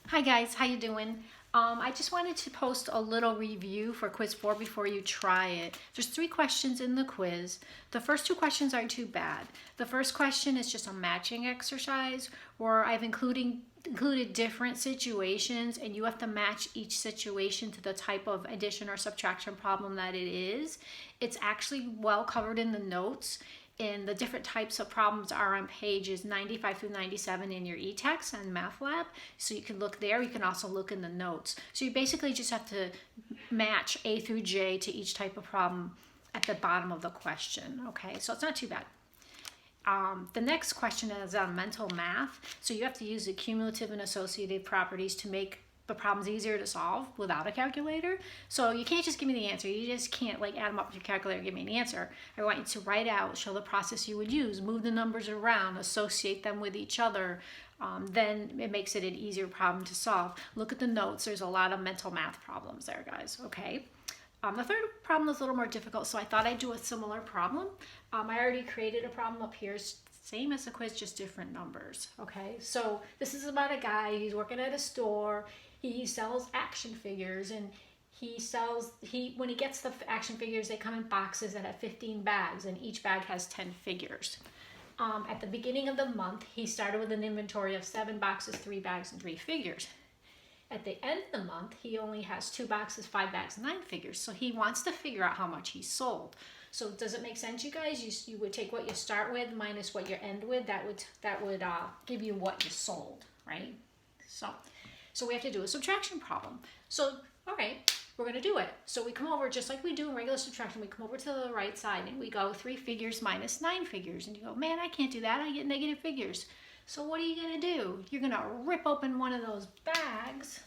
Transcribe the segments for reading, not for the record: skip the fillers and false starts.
Hi guys, how you doing? I just wanted to post a little review for quiz 4 before you try it. There's 3 questions in the quiz. The first 2 questions aren't too bad. The first question is just a matching exercise where I've included different situations and you have to match each situation to the type of addition or subtraction problem that it is. It's actually well covered in the notes. And the different types of problems are on pages 95 through 97 in your e-text and math lab. So you can look there. You can also look in the notes. So you basically just have to match A through J to each type of problem at the bottom of the question. Okay, so it's not too bad. The next question is on mental math. So you have to use the cumulative and associative properties to make the problem's easier to solve without a calculator. So you can't just give me the answer. You just can't like add them up with your calculator and give me an answer. I want you to write out, show the process you would use, move the numbers around, associate them with each other. Then it makes it an easier problem to solve. Look at the notes. There's a lot of mental math problems there, guys. Okay. The third problem is a little more difficult, so I thought I'd do a similar problem. I already created a problem up here, same as the quiz, just different numbers. Okay, so this is about a guy, he's working at a store, he sells action figures, and when he gets the action figures, they come in boxes that have 15 bags, and each bag has 10 figures. At the beginning of the month, he started with an inventory of 7 boxes, 3 bags, and 3 figures. At the end of the month, he only has 2 boxes, 5 bags, 9 figures. So he wants to figure out how much he sold. So does it make sense, you guys? You would take what you start with minus what you end with. That would give you what you sold, right? So we have to do a subtraction problem. So, all right, we're going to do it. So we come over, just like we do in regular subtraction, we come over to the right side and we go 3 figures minus 9 figures. And you go, man, I can't do that. I get negative figures. So what are you going to do? You're going to rip open one of those bags.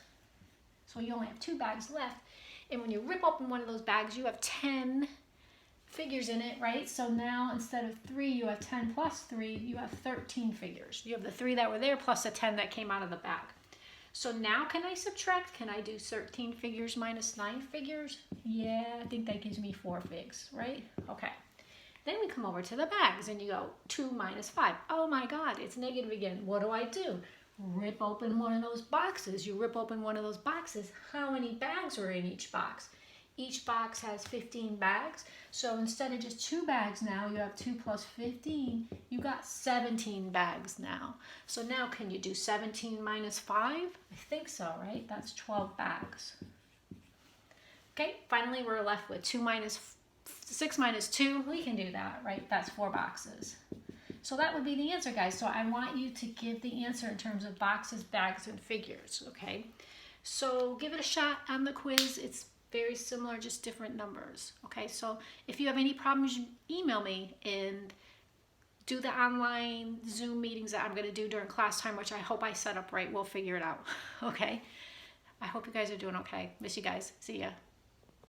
So you only have 2 bags left. And when you rip open one of those bags, you have 10 figures in it, right? So now instead of 3, you have 10 plus 3, you have 13 figures. You have the 3 that were there plus the 10 that came out of the bag. So now can I subtract? Can I do 13 figures minus 9 figures? Yeah, I think that gives me 4 figs, right? Okay. Then we come over to the bags and you go 2 minus 5. Oh my God, it's negative again. What do? Rip open one of those boxes. You rip open one of those boxes. How many bags are in each box? Each box has 15 bags. So instead of just 2 bags now, you have 2 plus 15. You got 17 bags now. So now can you do 17 minus 5? I think so, right? That's 12 bags. Okay, finally we're left with 6 minus 2, we can do that, right? That's 4 boxes. So that would be the answer, guys. So I want you to give the answer in terms of boxes, bags, and figures, okay? So give it a shot on the quiz. It's very similar, just different numbers, okay? So if you have any problems, email me and do the online Zoom meetings that I'm going to do during class time, which I hope I set up right. We'll figure it out, okay? I hope you guys are doing okay. Miss you guys. See ya.